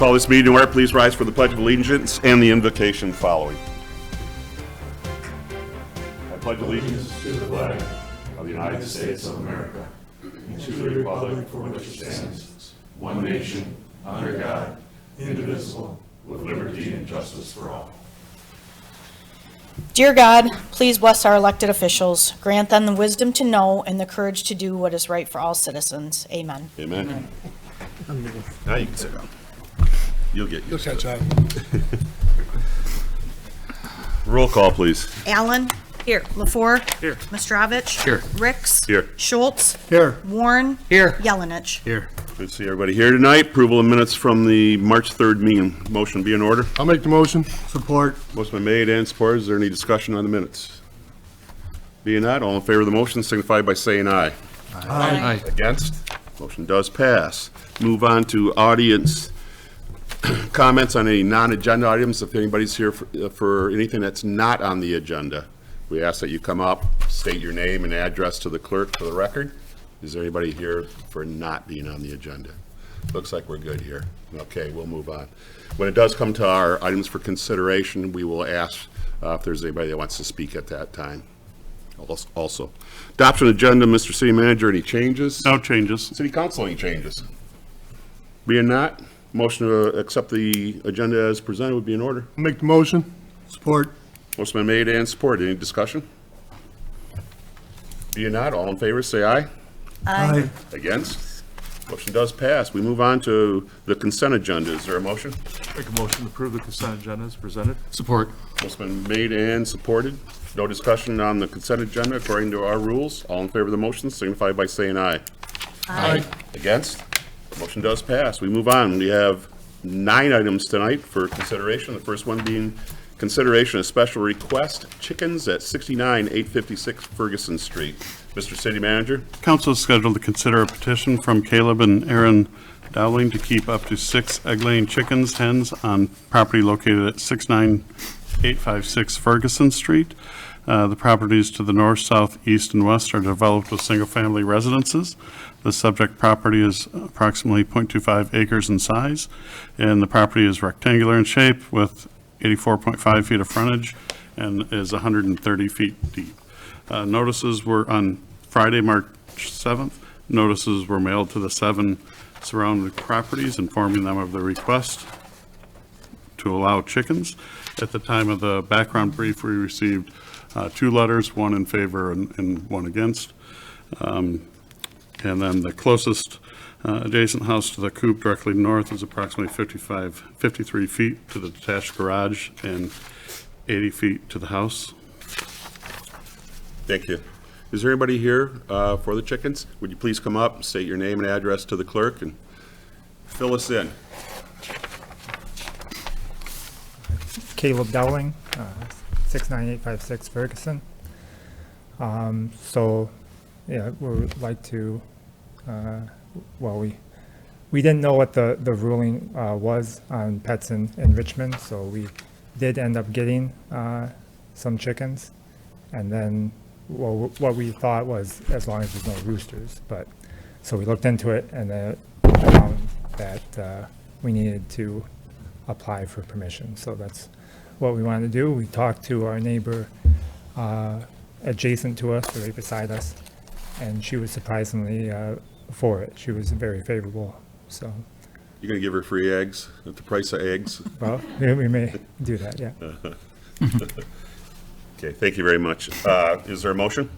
call this meeting to order. Please rise for the Pledge of Allegiance and the invocation following. I pledge allegiance to the flag of the United States of America and to the republic for which it stands, one nation, under God, indivisible, with liberty and justice for all. Dear God, please bless our elected officials. Grant them the wisdom to know and the courage to do what is right for all citizens. Amen. Amen. Now you can sit down. You'll get used to it. Roll call, please. Allen. Here. LaFour. Here. Mastrovich. Here. Ricks. Here. Schultz. Here. Warren. Here. Yelenich. Here. Good to see everybody here tonight. Approval of minutes from the March 3rd meeting. Motion be in order. I'll make the motion. Support. Motion been made and supported. Is there any discussion on the minutes? Being not, all in favor of the motion signify by saying aye. Aye. Against? Motion does pass. Move on to audience comments on any non-agenda items. If anybody's here for anything that's not on the agenda, we ask that you come up, state your name and address to the clerk for the record. Is there anybody here for not being on the agenda? Looks like we're good here. Okay, we'll move on. When it does come to our items for consideration, we will ask if there's anybody that wants to speak at that time. Also, adoption agenda, Mr. City Manager, any changes? No changes. City Council, any changes? Being not, motion to accept the agenda as presented would be in order. I'll make the motion. Support. Motion been made and supported. Any discussion? Being not, all in favor, say aye. Aye. Against? Motion does pass. We move on to the consent agenda. Is there a motion? Make a motion to approve the consent agenda as presented. Support. Motion been made and supported. No discussion on the consent agenda according to our rules. All in favor of the motion signify by saying aye. Aye. Against? Motion does pass. We move on. We have 9 items tonight for consideration. The first one being consideration of special request chickens at 69-856 Ferguson Street. Mr. City Manager? Council is scheduled to consider a petition from Caleb and Aaron Dowling to keep up to 6 egg-laying chickens, hens on property located at 69856 Ferguson Street. The properties to the north, south, east, and west are developed with single-family residences. The subject property is approximately 0.25 acres in size, and the property is rectangular in shape with 84.5 feet of frontage and is 130 feet deep. Notices were on Friday, March 7th. Notices were mailed to the 7 surrounding properties, informing them of the request to allow chickens. At the time of the background brief, we received 2 letters, 1 in favor and 1 against. And then the closest adjacent house to the coop directly north is approximately 53 feet to the detached garage and 80 feet to the house. Thank you. Is there anybody here for the chickens? Would you please come up, state your name and address to the clerk, and fill us in? Caleb Dowling, 69856 Ferguson. So, yeah, we would like to, well, we didn't know what the ruling was on pets in Richmond, so we did end up getting some chickens. And then, well, what we thought was as long as there's no roosters, but, so we looked into it and then found that we needed to apply for permission. So that's what we wanted to do. We talked to our neighbor adjacent to us, right beside us, and she was surprisingly for it. She was very favorable, so. You're going to give her free eggs at the price of eggs? Well, we may do that, yeah. Okay, thank you very much. Is there a motion?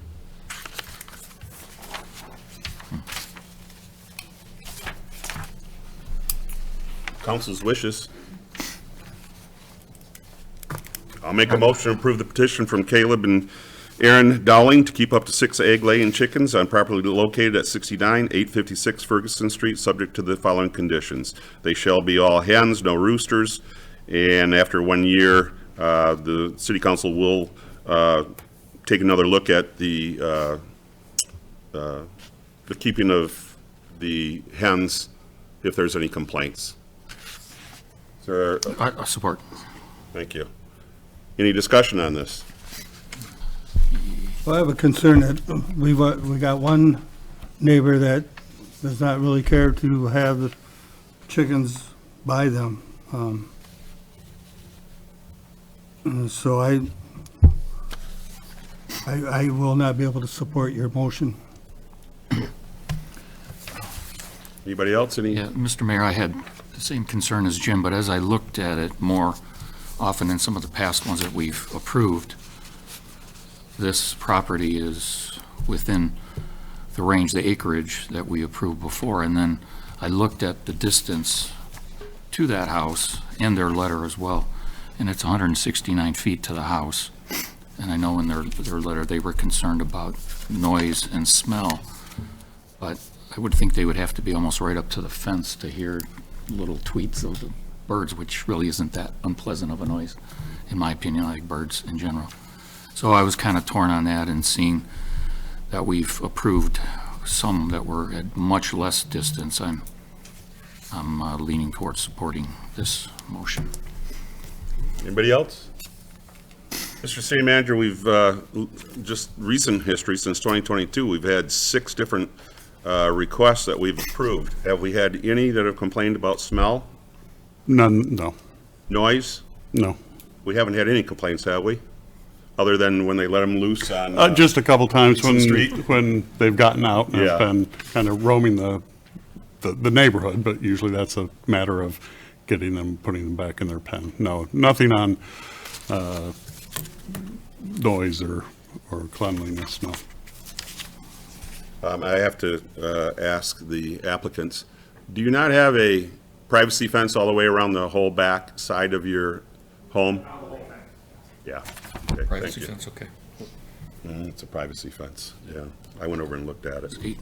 Council's wishes. I'll make a motion to approve the petition from Caleb and Aaron Dowling to keep up to 6 egg-laying chickens on property located at 69-856 Ferguson Street, subject to the following conditions. They shall be all hens, no roosters, and after 1 year, the City Council will take another look at the keeping of the hens if there's any complaints. Is there Support. Thank you. Any discussion on this? Well, I have a concern that we got one neighbor that does not really care to have the chickens by them. So I will not be able to support your motion. Anybody else? Any? Yeah, Mr. Mayor, I had the same concern as Jim, but as I looked at it more often than some of the past ones that we've approved, this property is within the range, the acreage that we approved before. And then I looked at the distance to that house and their letter as well, and it's 169 feet to the house. And I know in their letter, they were concerned about noise and smell, but I would think they would have to be almost right up to the fence to hear little tweets of the birds, which really isn't that unpleasant of a noise, in my opinion. I like birds in general. So I was kind of torn on that, and seeing that we've approved some that were at much less distance, I'm leaning towards supporting this motion. Anybody else? Mr. City Manager, we've, just recent history since 2022, we've had 6 different requests that we've approved. Have we had any that have complained about smell, None, no, noise? no. We haven't had any complaints, have we? Other than when they let them loose on? Just a couple times Dixon Street? when they've gotten out and Yeah. have been kind of roaming the neighborhood, but usually that's a matter of getting them, putting them back in their pen. No, nothing on noise or cleanliness, no. I have to ask the applicants, do you not have a privacy fence all the way around the whole back side of your home? Yeah. Okay, thank Privacy you. fence, okay. It's a privacy fence, yeah. I went over and looked at it. 8.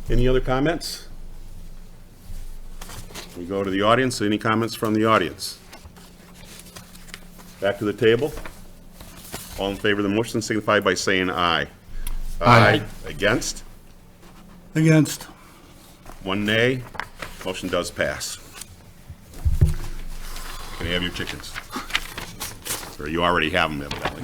Any other comments? We go to the audience. Any comments from the audience? Back to the table. All in favor of the motion signify by saying aye. Aye. Against? Against. 1 nay. Motion does pass. Can you have your chickens? Or you already have them, evidently.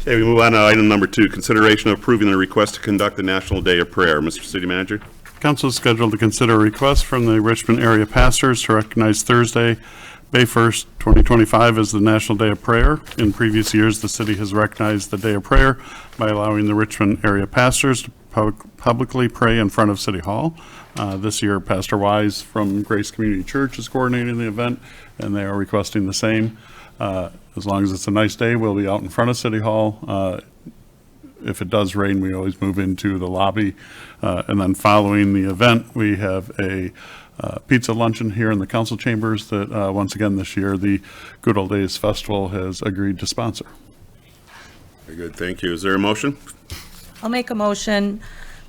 Okay, we move on to item number 2, consideration of approving the request to conduct the National Day of Prayer. Mr. City Manager? Council is scheduled to consider a request from the Richmond area pastors to recognize Thursday, May 1st, 2025 as the National Day of Prayer. In previous years, the city has recognized the Day of Prayer by allowing the Richmond area pastors to publicly pray in front of City Hall. This year, Pastor Wise from Grace Community Church is coordinating the event, and they are requesting the same. As long as it's a nice day, we'll be out in front of City Hall. If it does rain, we always move into the lobby. And then following the event, we have a pizza luncheon here in the council chambers that, once again, this year, the Good Old Days Festival has agreed to sponsor. Very good, thank you. Is there a motion? I'll make a motion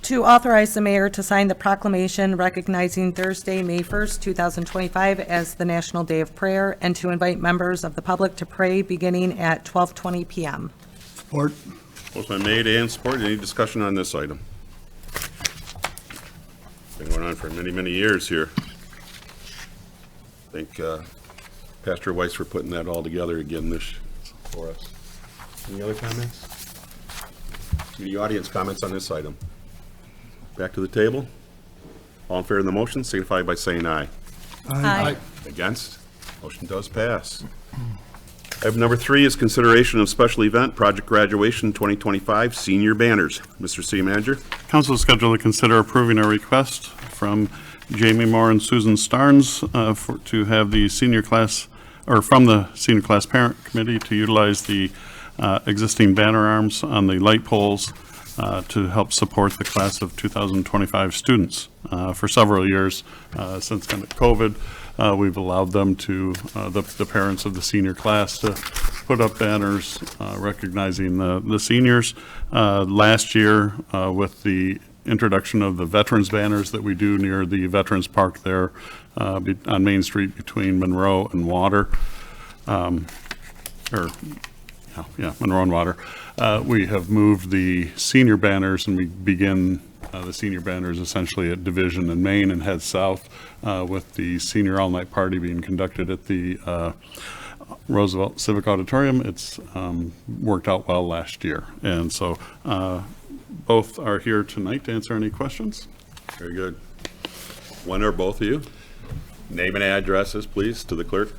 to authorize the mayor to sign the proclamation recognizing Thursday, May 1st, 2025 as the National Day of Prayer, and to invite members of the public to pray beginning at 12:20 p.m. Support. Motion been made and supported. Any discussion on this item? Been going on for many, many years here. Thank Pastor Weiss for putting that all together again for us. Any other comments? Any audience comments on this item? Back to the table. All in favor of the motion signify by saying aye. Aye. Against? Motion does pass. Item number 3 is consideration of special event, project graduation 2025 senior banners. Mr. City Manager? Council is scheduled to consider approving a request from Jamie Moore and Susan Starnes to have the senior class, or from the senior class parent committee, to utilize the existing banner arms on the light poles to help support the class of 2025 students. For several years, since kind of COVID, we've allowed them to, the parents of the senior class, to put up banners recognizing the seniors. Last year, with the introduction of the veterans banners that we do near the Veterans Park there on Main Street between Monroe and Water, Monroe and Water, we have moved the senior banners, and we begin the senior banners essentially at Division and Main and head south, with the senior all-night party being conducted at the Roosevelt Civic Auditorium. It's worked out well last year. And so both are here tonight to answer any questions. Very good. One or both of you? Name and addresses, please, to the clerk.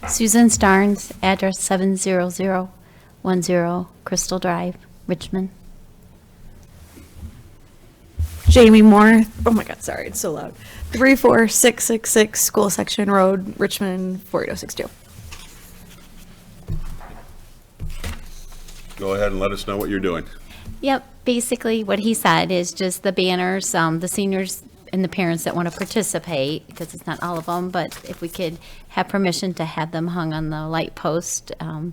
Susan Starnes, address 70010 Crystal Drive, Richmond. Jamie Moore, oh my God, sorry, it's so loud. 34666 School Section Road, Richmond, 48062. Go ahead and let us know what you're doing. Yep, basically what he said is just the banners, the seniors and the parents that want to participate, because it's not all of them, but if we could have permission to have them hung on the light post, I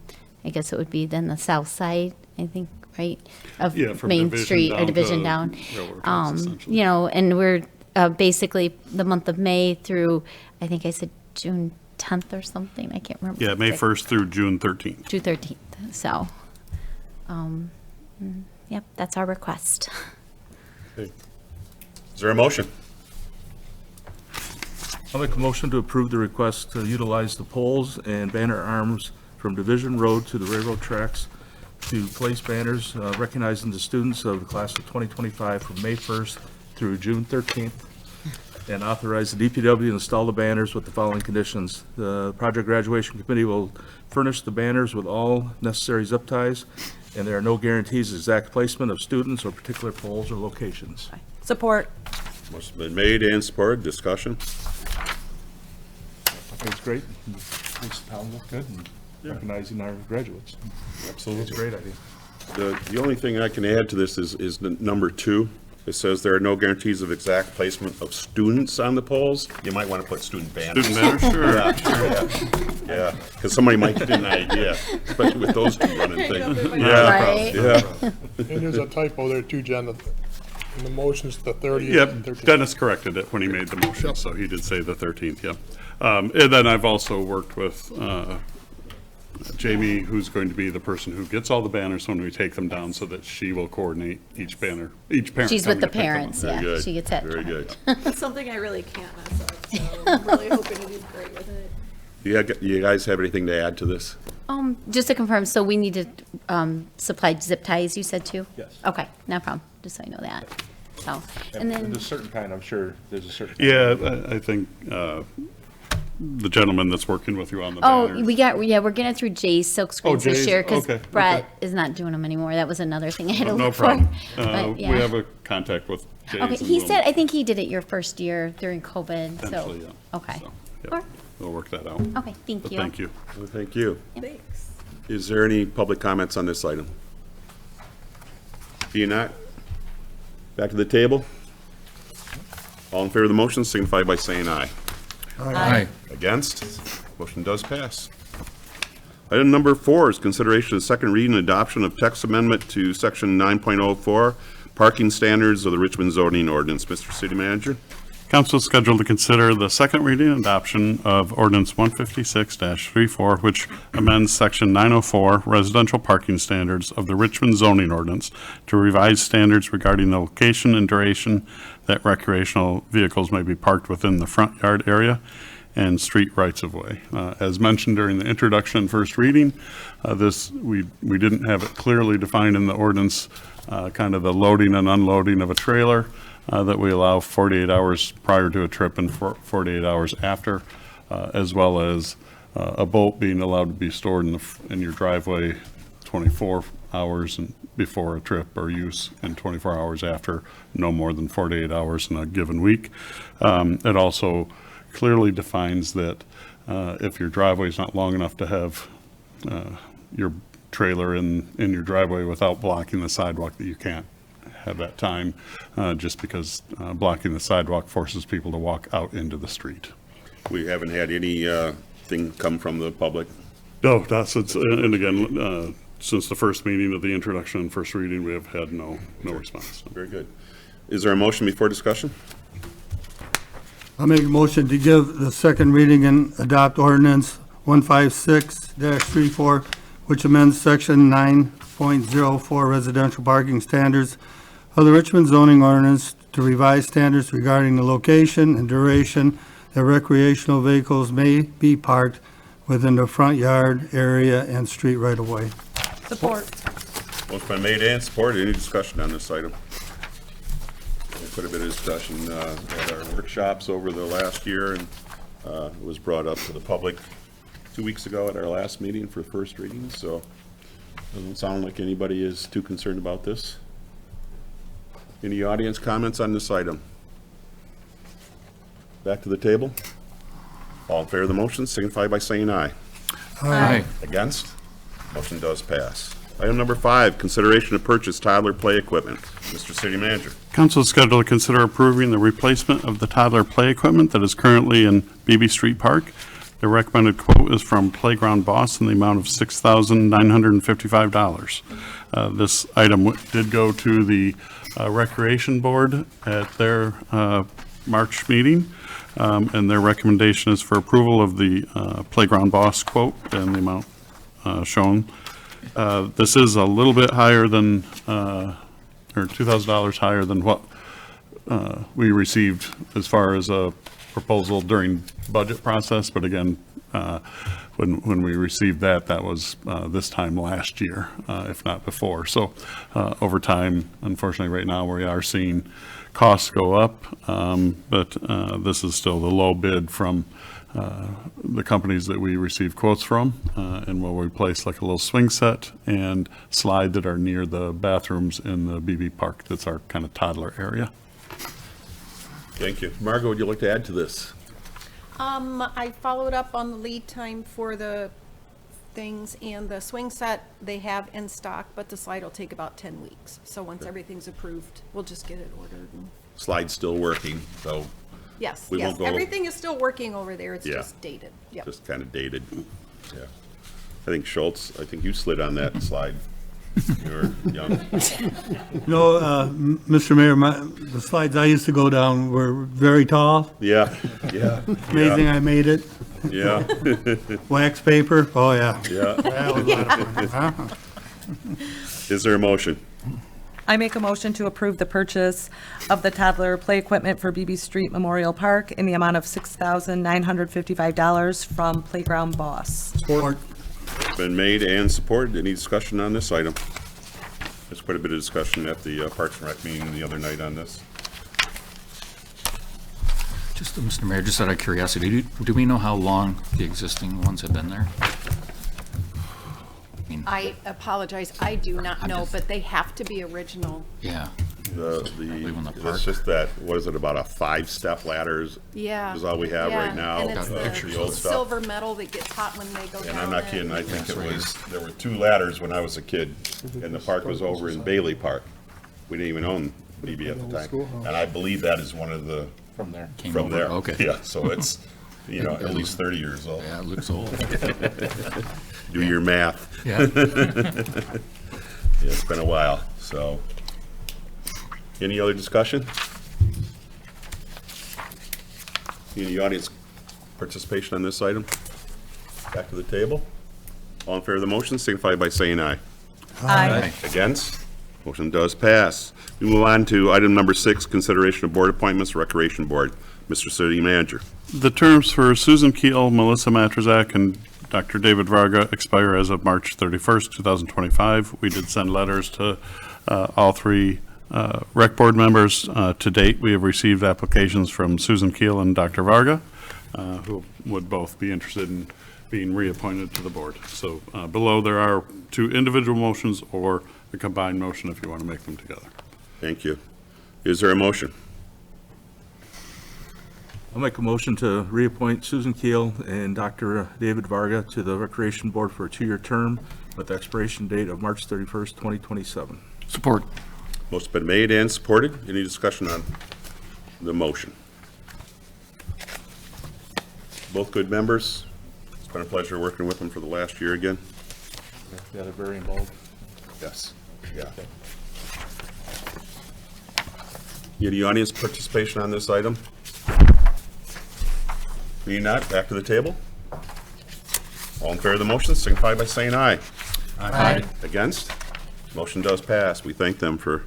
guess it would be then the south side, I think, right? Of Yeah, from Main Division Street or down Division to down. Railroad Tracks, essentially. You know, and we're basically the month of May through, I think I said June 10th or something, I can't remember. Yeah, May 1st through June 13th. June 13th, so, yep, that's our request. Is there a motion? I'll make a motion to approve the request to utilize the poles and banner arms from Division Road to the railroad tracks to place banners recognizing the students of the class of 2025 from May 1st through June 13th, and authorize the DPW to install the banners with the following conditions. The project graduation committee will furnish the banners with all necessary zip ties, and there are no guarantees of exact placement of students or particular poles or locations. Support. Motion's been made and supported. Discussion. I think it's great. Makes the town look good and recognizing our graduates. Absolutely. It's a great idea. The only thing I can add to this is the number 2. It says there are no guarantees of exact placement of students on the polls. You might want to put student banners. Student banners, sure. Yeah, because somebody might get an idea, especially with those two running things. Right. Yeah. And there's a typo there too, Jen. In the motion's the 30th. Yep, and 13th. Dennis corrected it when he made the motion, so he did say the 13th, yep. And then I've also worked with Jamie, who's going to be the person who gets all the banners when we take them down, so that she will coordinate each banner, each parent. She's with coming the to pick them up. parents, Very yeah, good. she gets that. Very good. That's something I really can't mess up, so I'm really hoping to do great with it. You guys have anything to add to this? Just to confirm, so we need to supply zip ties, you said too? Yes. Okay, no problem, just so I know that. So, and then, There's a certain kind, I'm sure, there's a certain. Yeah, I think the gentleman that's working with you on the oh, banners. we're getting it through Jay's silk screens this Jay's, year, because okay, Brett okay. is not doing them anymore. That was another thing I had to No look for. problem. But, We yeah. have a contact with Jay's. Okay, and he we'll- said, I think he did it your first year during COVID, so, Potentially, yeah. okay. So, yeah, Alright. We'll work that out. Okay, thank But you. thank you. Well, thank you. Thanks. Is there any public comments on this item? Being not, back to the table. All in favor of the motion signify by saying aye. Aye. Against? Motion does pass. Item number 4 is consideration of second reading and adoption of text amendment to section 9.04, parking standards of the Richmond zoning ordinance. Mr. City Manager? Council is scheduled to consider the second reading and adoption of ordinance 156-34, which amends section 904 residential parking standards of the Richmond zoning ordinance to revise standards regarding the location and duration that recreational vehicles may be parked within the front yard area and street rights-of-way. As mentioned during the introduction and first reading, we didn't have it clearly defined in the ordinance, kind of the loading and unloading of a trailer, that we allow 48 hours prior to a trip and 48 hours after, as well as a boat being allowed to be stored in your driveway 24 hours before a trip or use and 24 hours after, no more than 48 hours in a given week. It also clearly defines that if your driveway is not long enough to have your trailer in your driveway without blocking the sidewalk, that you can't have that time, just because blocking the sidewalk forces people to walk out into the street. We haven't had any thing come from the public. No, that's, and again, since the first meeting of the introduction and first reading, we have had no response. Very good. Is there a motion before discussion? I'll make a motion to give the second reading and adopt ordinance 156-34, which amends section 9.04 residential parking standards of the Richmond zoning ordinance to revise standards regarding the location and duration that recreational vehicles may be parked within the front yard area and street right-of-way. Support. Motion been made and supported. Any discussion on this item? quite a bit of discussion at our workshops over the last year, and it was brought up to the public 2 weeks ago at our last meeting for first reading, so doesn't sound like anybody is too concerned about this. Any audience comments on this item? Back to the table. All in favor of the motion, signify by saying aye. Aye. Against? Motion does pass. Item number 5, consideration to purchase toddler play equipment. Mr. City Manager. Council is scheduled to consider approving the replacement of the toddler play equipment that is currently in Beebe Street Park. The recommended quote is from Playground Boss in the amount of $6,955. This item did go to the Recreation Board at their March meeting, and their recommendation is for approval of the Playground Boss quote and the amount shown. This is a little bit higher than, or $2,000 higher than what we received as far as a proposal during budget process, but again, when we received that, that was this time last year, if not before. So over time, unfortunately, right now, we are seeing costs go up, but this is still the low bid from the companies that we receive quotes from, and we'll replace like a little swing set and slide that are near the bathrooms in the BB Park. That's our kind of toddler area. Thank you. Margot, would you like to add to this? I followed up on the lead time for the things, and the swing set they have in stock, but the slide will take about 10 weeks. So once everything's approved, we'll just get it ordered. And Slide's still working, so yes, we yes, won't go- everything is still working over there. It's Yeah. just dated. Yep. just kind of dated. Yeah. I think Schultz, I think you slid on that slide. You were young. Mr. Mayor, the slides I used to go down were very tall. Yeah, yeah. Amazing I made it. Yeah, Wax paper, oh, yeah. yeah. That was a lot of fun, huh? Is there a motion? I make a motion to approve the purchase of the toddler play equipment for BB Street Memorial Park in the amount of $6,955 from Playground Boss. Support. Been made and supported. Any discussion on this item? There's quite a bit of discussion at the Parks and Rec meeting the other night on this. Just, Mr. Mayor, just out of curiosity, do we know how long the existing ones have been there? I apologize, I do not know, but they have to be original. Yeah. Leave on the park. It's just that, what is it, about a 5-step ladders? Yeah. Is all we have right Yeah, now. and it's The old the stuff. silver metal that gets hot when they go down. And I'm not it. kidding, I think it was, there were 2 ladders when I was a kid, and the park was over in Bailey Park. We didn't even own BB at the time. And I believe that is one of the, From there. Came from over, there. okay. Yeah, so it's, at least 30 years old. Yeah, it looks old. Do your math. Yeah. Yeah, it's been a while, so. Any other discussion? Any audience participation on this item? Back to the table. All in favor of the motion, signify by saying aye. Aye. Against? Motion does pass. We move on to item number 6, consideration of board appointments, Recreation Board. Mr. City Manager. The terms for Susan Keel, Melissa Matrazak, and Dr. David Varga expire as of March 31st, 2025. We did send letters to all 3 rec board members. To date, we have received applications from Susan Keel and Dr. Varga, who would both be interested in being reappointed to the board. So below, there are 2 individual motions or a combined motion if you want to make them together. Thank you. Is there a motion? I'll make a motion to reappoint Susan Keel and Dr. David Varga to the Recreation Board for a 2-year term with expiration date of March 31st, 2027. Support. Motion's been made and supported. Any discussion on the motion? Both good members. It's been a pleasure working with them for the last year again. Yeah, they're very involved. Yes, yeah. Any audience participation on this item? Being not, back to the table. All in favor of the motion, signify by saying aye. Aye. Against? Motion does pass. We thank them for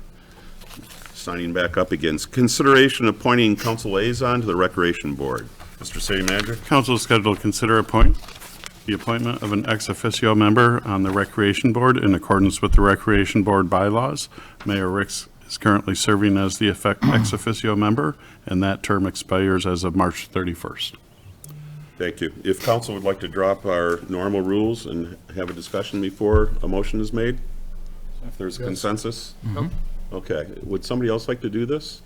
signing back up again. Consideration appointing council liaison to the Recreation Board. Mr. City Manager? Council is scheduled to consider the appointment of an ex officio member on the Recreation Board in accordance with the Recreation Board bylaws. Mayor Ricks is currently serving as the ex officio member, and that term expires as of March 31st. Thank you. If council would like to drop our normal rules and have a discussion before a motion is made, if there's a consensus? Okay. Would somebody else like to do this?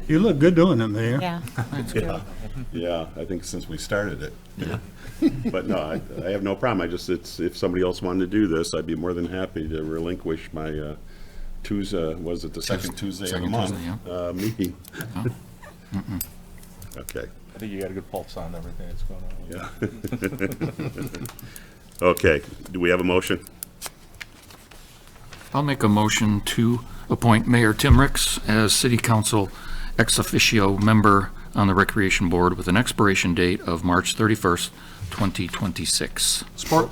You look good doing it, Mayor. Yeah. Yeah, I think since we started it. But no, I have no problem. If somebody else wanted to do this, I'd be more than happy to relinquish my Tuesday, was it the second Tuesday of the Second month, Tuesday, meeting? Okay. I think you got a good pulse on everything that's going on. Yeah. Okay, do we have a motion? I'll make a motion to appoint Mayor Tim Ricks as City Council ex officio member on the Recreation Board with an expiration date of March 31st, 2026. Support.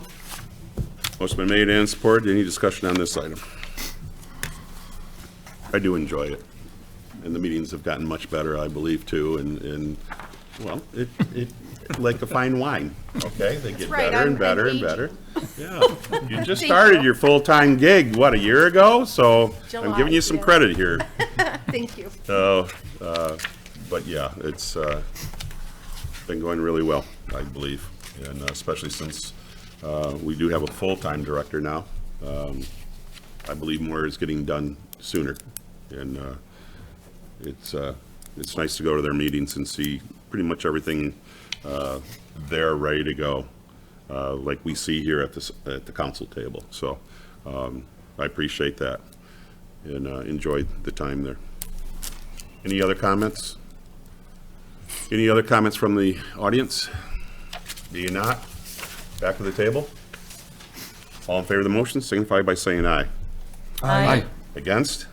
Motion been made and supported. Any discussion on this item? I do enjoy it. And the meetings have gotten much better, I believe, too, and well, it like a fine wine, okay? They get right, better and I'm better and aging. better. Yeah, you just started your full-time gig, what, a year ago? So I'm July, giving you some yeah. credit here. Thank you. But yeah, it's been going really well, I believe, and especially since we do have a full-time director now. I believe more is getting done sooner, and it's nice to go to their meetings and see pretty much everything there ready to go, like we see here at the council table. So I appreciate that and enjoyed the time there. Any other comments? Any other comments from the audience? Do you not? Back to the table? All in favor of the motion, signify by saying aye. Aye. Against?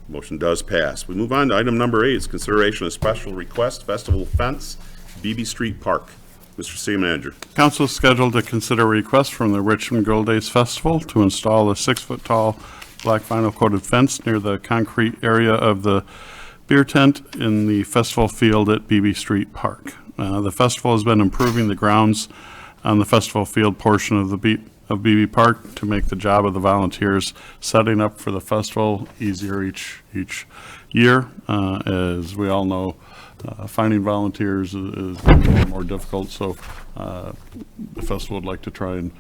Motion does pass. We move on to item number 8, it's consideration of special request festival fence, BB Street Park. Mr. City Manager. Council is scheduled to consider a request from the Richmond Girl Days Festival to install a 6-foot-tall black vinyl coated fence near the concrete area of the beer tent in the festival field at BB Street Park. The festival has been improving the grounds on the festival field portion of BB Park to make the job of the volunteers setting up for the festival easier each year. As we all know, finding volunteers is a little more difficult, so the festival would like to try and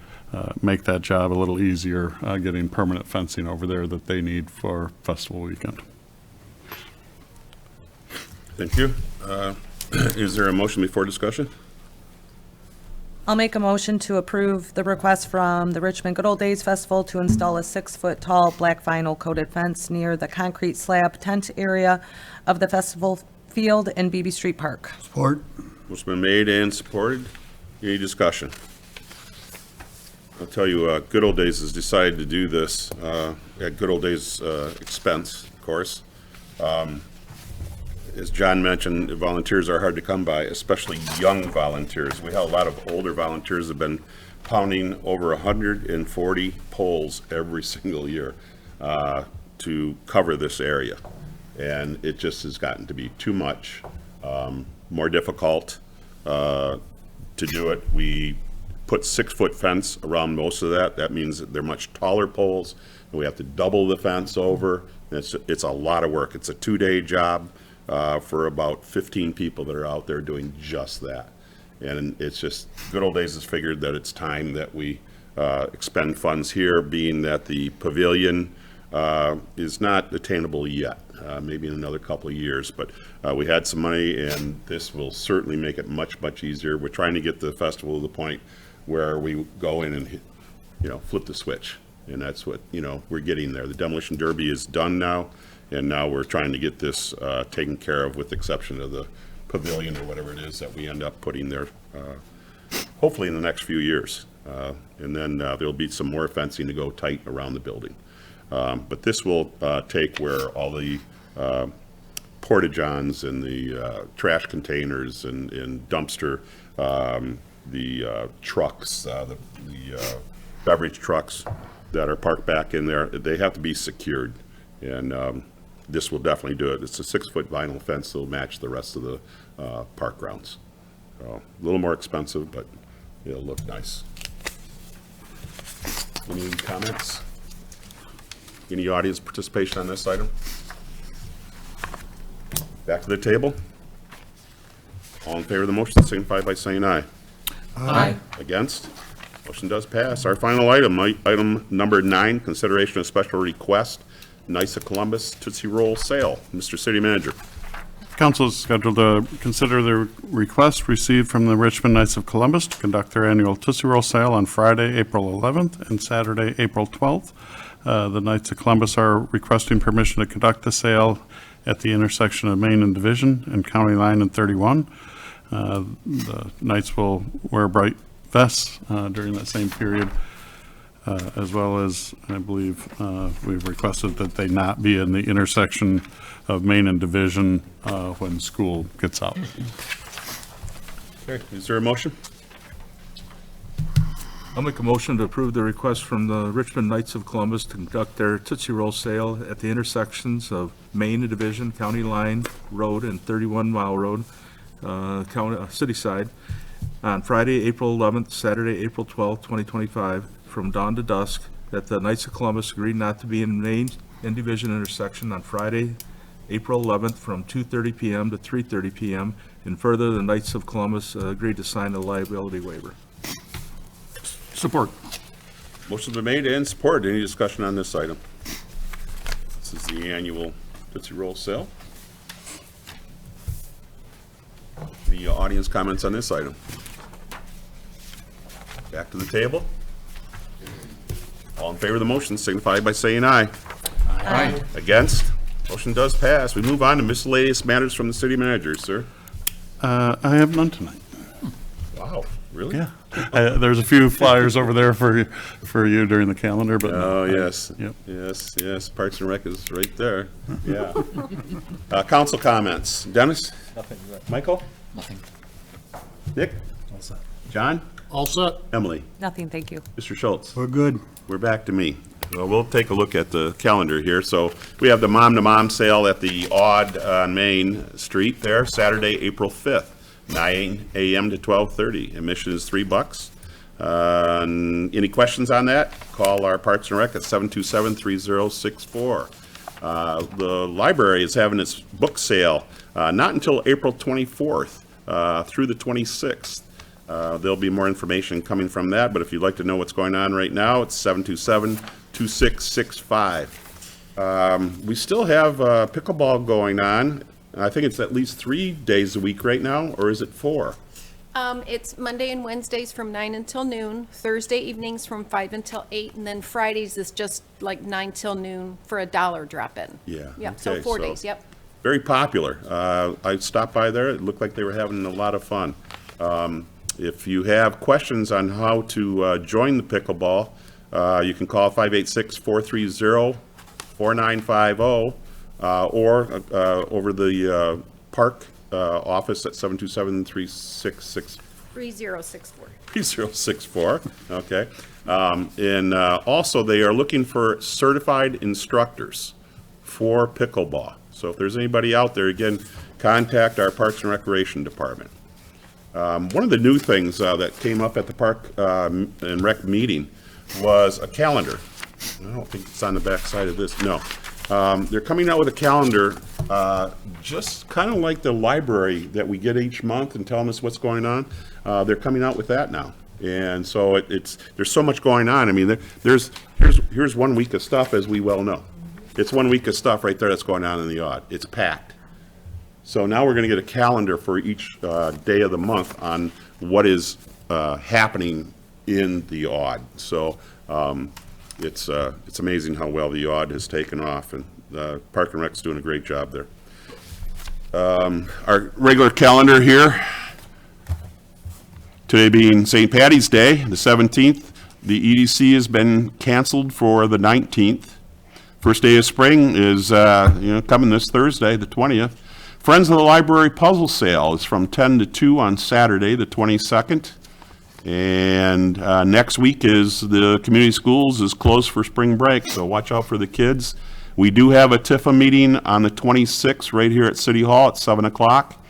make that job a little easier, getting permanent fencing over there that they need for festival weekend. Thank you. Is there a motion before discussion? I'll make a motion to approve the request from the Richmond Good Old Days Festival to install a 6-foot-tall black vinyl coated fence near the concrete slab tent area of the festival field in BB Street Park. Support. Motion been made and supported. Any discussion? I'll tell you, Good Old Days has decided to do this at Good Old Days' expense, of course. As John mentioned, volunteers are hard to come by, especially young volunteers. We have a lot of older volunteers that have been pounding over 140 poles every single year to cover this area. And it just has gotten to be too much, more difficult to do it. We put 6-foot fence around most of that. That means that they're much taller poles, and we have to double the fence over. And it's a lot of work. It's a 2-day job. For about 15 people that are out there doing just that. And it's just, Good Old Days has figured that it's time that we expend funds here, being that the pavilion is not attainable yet, maybe in another couple of years, but we had some money, and this will certainly make it much, much easier. We're trying to get the festival to the point where we go in and, flip the switch. And that's what, we're getting there. The demolition derby is done now. And now we're trying to get this taken care of, with the exception of the pavilion or whatever it is that we end up putting there, hopefully in the next few years. And then there'll be some more fencing to go tight around the building. But this will take where all the porta-johns and the trash containers and dumpster, the trucks, the beverage trucks that are parked back in there, they have to be secured. And this will definitely do it. It's a 6-foot vinyl fence that will match the rest of the park grounds. So, a little more expensive, but it'll look nice. Any comments? Any audience participation on this item? Back to the table. All in favor of the motion signify by saying aye. Aye. Against? Motion does pass. Our final item, item number 9, consideration of special request, Knights of Columbus Tootsie Roll sale. Mr. City Manager. Council is scheduled to consider the request received from the Richmond Knights of Columbus to conduct their annual Tootsie Roll sale on Friday, April 11th and Saturday, April 12th. The Knights of Columbus are requesting permission to conduct the sale at the intersection of Main and Division and County Line and 31. The Knights will wear bright vests during that same period, as well as, I believe, we've requested that they not be in the intersection of Main and Division when school gets out. Okay, is there a motion? I'll make a motion to approve the request from the Richmond Knights of Columbus to conduct their Tootsie Roll sale at the intersections of Main and Division, County Line Road and 31 Mile Road, city side, on Friday, April 11th, Saturday, April 12th, 2025, from dawn to dusk, that the Knights of Columbus agreed not to be in Main and Division intersection on Friday, April 11th, from 2:30 p.m. to 3:30 p.m., and further, the Knights of Columbus agreed to sign a liability waiver. Support. Motion's been made and supported. Any discussion on this item? This is the annual Tootsie Roll sale. The audience comments on this item? Back to the table. All in favor of the motion signify by saying aye. Aye. Against? Motion does pass. We move on to miscellaneous matters from the city manager, sir. I have none tonight. Wow, really? Yeah. There's a few flyers over there for you during the calendar, but. Oh, yes. Yep. Yes. Parks and Rec is right there. Yeah. Council comments. Dennis? Nothing. Michael? Nothing. Nick? All set. John? All set. Emily? Nothing, thank you. Mr. Schultz? We're good. We're back to me. Well, we'll take a look at the calendar here. So we have the Mom-to-Mom sale at the Odd on Main Street there, Saturday, April 5th, 9 a.m. to 12:30. Admission is $3. Any questions on that? Call our Parks and Rec at 727-3064. The library is having its book sale not until April 24th through the 26th. There'll be more information coming from that, but if you'd like to know what's going on right now, it's 727-2665. We still have pickleball going on. I think it's at least 3 days a week right now, or is it 4? It's Monday and Wednesdays from 9 until noon, Thursday evenings from 5 until 8, and then Fridays is just like 9 till noon for $1 drop-in. Yeah. Yep, so okay, 4 days, yep. Very popular. I stopped by there. It looked like they were having a lot of fun. If you have questions on how to join the pickleball, you can call 586-430-4950 or over the park office at 727-3664. 3064. 3064, okay. And also, they are looking for certified instructors for pickleball. So if there's anybody out there, again, contact our Parks and Recreation Department. One of the new things that came up at the Park and Rec meeting was a calendar. I don't think it's on the back side of this, no. They're coming out with a calendar, just kind of like the library that we get each month and telling us what's going on. They're coming out with that now. And so there's so much going on. I mean, here's 1 week of stuff, as we well know. It's 1 week of stuff right there that's going on in the Odd. It's packed. So now we're going to get a calendar for each day of the month on what is happening in the Odd. So it's amazing how well the Odd has taken off, and Park and Rec's doing a great job there. Our regular calendar here, today being St. Patty's Day, the 17th, the EDC has been canceled for the 19th. First day of spring is coming this Thursday, the 20th. Friends of the Library Puzzle Sale is from 10 to 2 on Saturday, the 22nd. And next week is the community schools is closed for spring break, so watch out for the kids. We do have a TIFA meeting on the 26th right here at City Hall at 7 o'clock.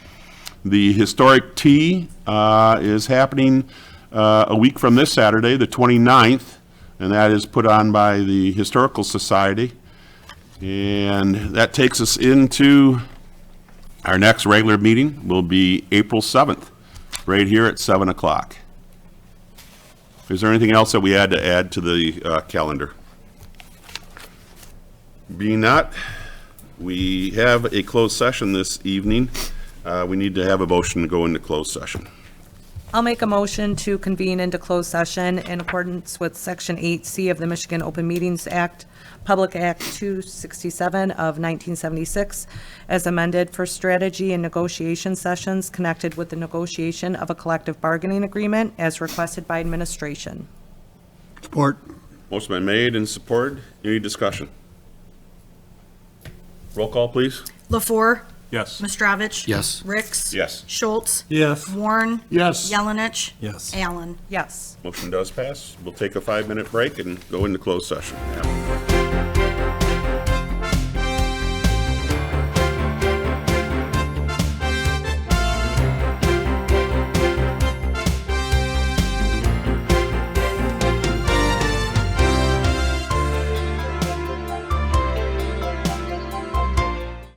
The Historic Tea is happening a week from this Saturday, the 29th, and that is put on by the Historical Society. And that takes us into our next regular meeting will be April 7th, right here at 7 o'clock. Is there anything else that we had to add to the calendar? Being not, we have a closed session this evening. We need to have a motion to go into closed session. I'll make a motion to convene into closed session in accordance with Section 8C of the Michigan Open Meetings Act, Public Act 267 of 1976, as amended for strategy and negotiation sessions connected with the negotiation of a collective bargaining agreement as requested by administration. Support. Motion been made and supported. Any discussion? Roll call, please. LaFour, Yes. Mastrovich. Yes. Ricks. Yes. Schultz. Yes. Warren. Yes. Yelenich. Yes. Allen. Yes. Motion does pass. We'll take a 5-minute break and go into closed session.